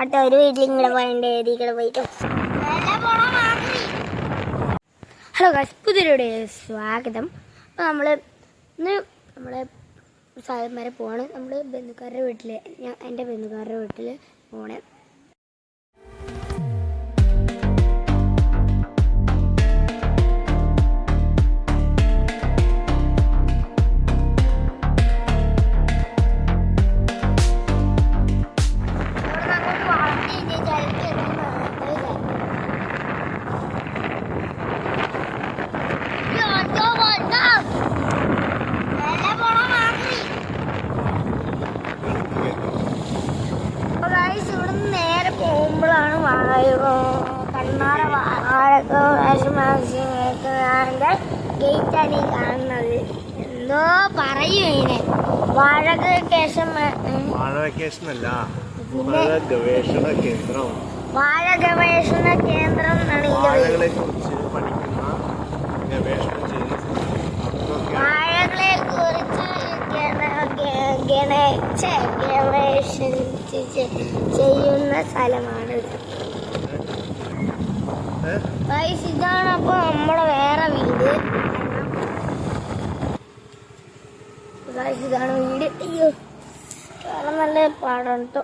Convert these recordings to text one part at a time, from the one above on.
അടുത്ത ഒരു വീട്ടിലും കൂടെ പോയതിൻ്റെ ഇതിൽ പോയിട്ടും. ഹലോ ഗൈസ്, പുതിയൊരു സ്വാഗതം. അപ്പോൾ ഇന്ന് നമ്മളെ സ്ഥലം വരെ പോവാണ്. നമ്മൾ ബന്ധുക്കാരുടെ വീട്ടിൽ, എൻ്റെ ബന്ധുക്കാരുടെ വീട്ടിൽ പോണേ. ഇവിടുന്ന് നേരെ പോകുമ്പോഴാണ് കണ്ണാറ ഗേറ്റാണ് ഈ കാണുന്നത്. എന്തോ പറയും ഇതിനെ, വാഴ വെക്കേഷൻ അല്ല, ഗവേഷണ കേന്ദ്രം. വാഴ ഗവേഷണ കേന്ദ്രം എന്നാണ് വാഴകളെ കുറിച്ച് പഠിക്കുന്ന വാഴകളെ കുറിച്ച് ഗവേഷിച്ച് ചെയ്യുന്ന സ്ഥലമാണ്. ഇതാണ് അപ്പൊ നമ്മുടെ വേറെ വീട്. ഇതാണ് വീട്. അയ്യോ, വേറെ നല്ല പാടാണ് കേട്ടോ.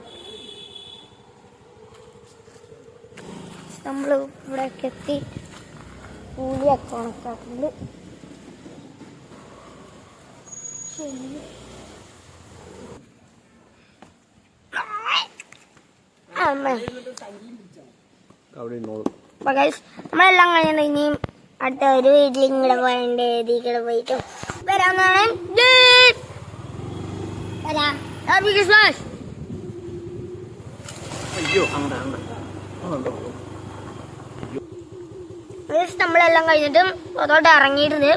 നമ്മൾ ഇവിടെയൊക്കെ എത്തി കൂലിയൊക്കെ കണക്കാക്കുന്നുണ്ട്. നമ്മളെല്ലാം കഴിഞ്ഞ ഇനിയും അടുത്ത ഒരു വീട്ടിലും കൂടെ പോയതിൻ്റെ ഇതിൽ പോയിട്ടും വരാന്നാണ്. നമ്മളെല്ലാം കഴിഞ്ഞിട്ട് അതോട്ട് ഇറങ്ങിയിട്ടുണ്ട്.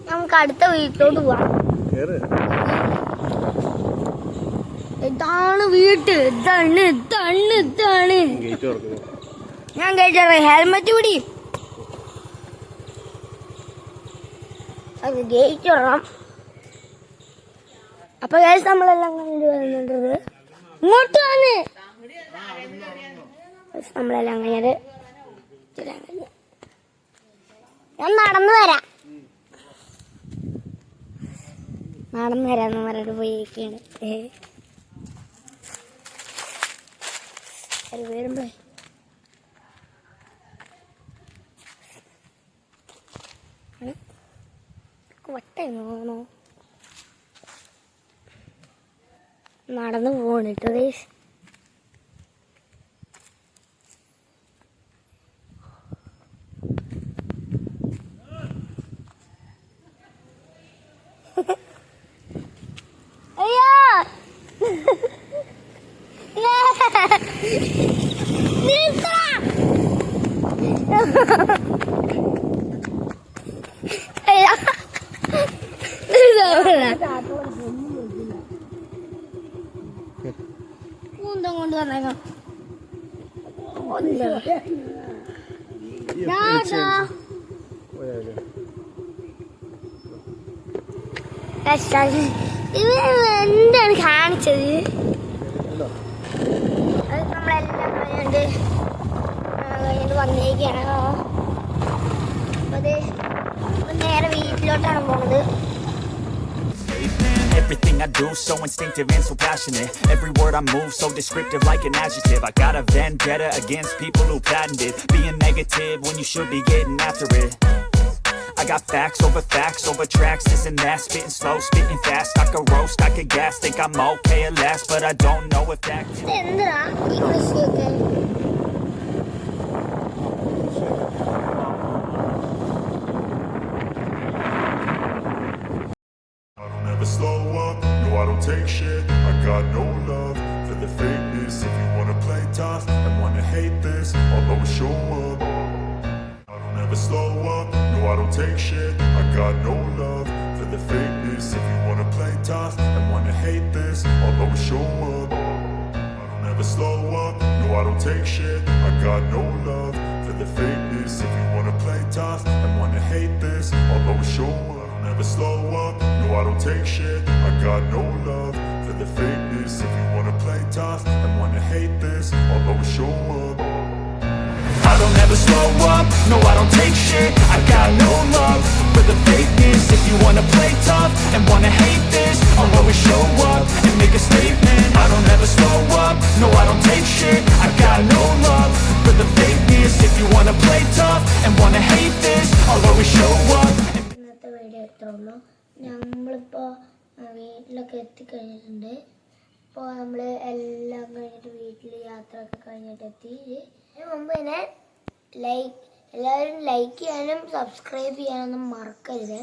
നമുക്ക് അടുത്ത വീട്ടിലോട്ട് പോവാം. ഇതാണ് വീട്ട്. ഇതാണ് ഞാൻ കഴിച്ചത്. ഹെൽമെറ്റ് കൂടി അത് ഗേറ്റ് ഇടണം. അപ്പൊ ഗൈസ് നമ്മളെല്ലാം കണ്ടു വരുന്നുണ്ടത് ഇങ്ങോട്ട് വന്ന് നമ്മളെല്ലാം കഴിഞ്ഞത്. ഞാൻ നടന്നു വരാന്ന് പറഞ്ഞിട്ട് പോയിരിക്കുകയാണ്. വരുമ്പോ വട്ടോ നടന്നു പോണിട്ടോ ഗൈസ്. പൂന്തം കൊണ്ട് വന്നേക്കാം. ഇവ എന്താണ് കാണിച്ചത്? അത് നമ്മളെല്ലാം കഴിഞ്ഞിട്ട് വന്നേക്കാണ്. അത് നേരെ വീട്ടിലോട്ടാണ് പോകുന്നത്. Everything I do so instinctive and so passionate. Every word I move so descriptive like an adjective. I got a vendetta against people who patented being negative when you should be getting after it. I got facts over tracks, this and that. Spitting slow, spitting fast. I could roast, I could gas. Think I'm okay at last, but I don't know if that slow up, no I don't take shit. I got no love for the fakeness. If you wanna play tough and wanna hate this, I'll always show up. I don't ever slow up, no I don't take shit. I got no love for the fakeness. If you wanna play tough and wanna hate this, I'll always show up. I don't ever slow up, no I don't take shit. I got no love for the fakeness. If you wanna play tough and wanna hate this, I'll always show up. Never slow up, no I don't take shit. I got no love for the fakeness. If you wanna play tough and wanna hate this, I'll always show up. I don't ever slow up, no I don't take shit. I got no love for the fakeness. If you wanna play tough and wanna hate this, I'll always show up and make a statement. I don't ever slow up, no I don't take shit. I got no love for the fakeness. If you wanna play tough and wanna hate this, I'll always show up. ഇന്നത്തെ video ഇത്രേ ഉള്ളൂ. നമ്മളിപ്പോൾ വീട്ടിലൊക്കെ എത്തിക്കഴിഞ്ഞിട്ടുണ്ട്. ഇപ്പോൾ നമ്മൾ എല്ലാം കഴിഞ്ഞിട്ട് വീട്ടിൽ യാത്രയൊക്കെ കഴിഞ്ഞിട്ട് എത്തി. അതിന് മുമ്പ് തന്നെ എല്ലാവരും ലൈക്ക് ചെയ്യാനും സബ്സ്ക്രൈബ് ചെയ്യാനൊന്നും മറക്കരുത്.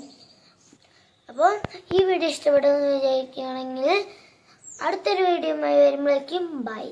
അപ്പോൾ ഈ വീഡിയോ ഇഷ്ടപ്പെട്ടെന്ന് വിചാരിക്കുകയാണെങ്കിൽ അടുത്തൊരു വീഡിയോയുമായി വരുമ്പോഴേക്കും ബൈ.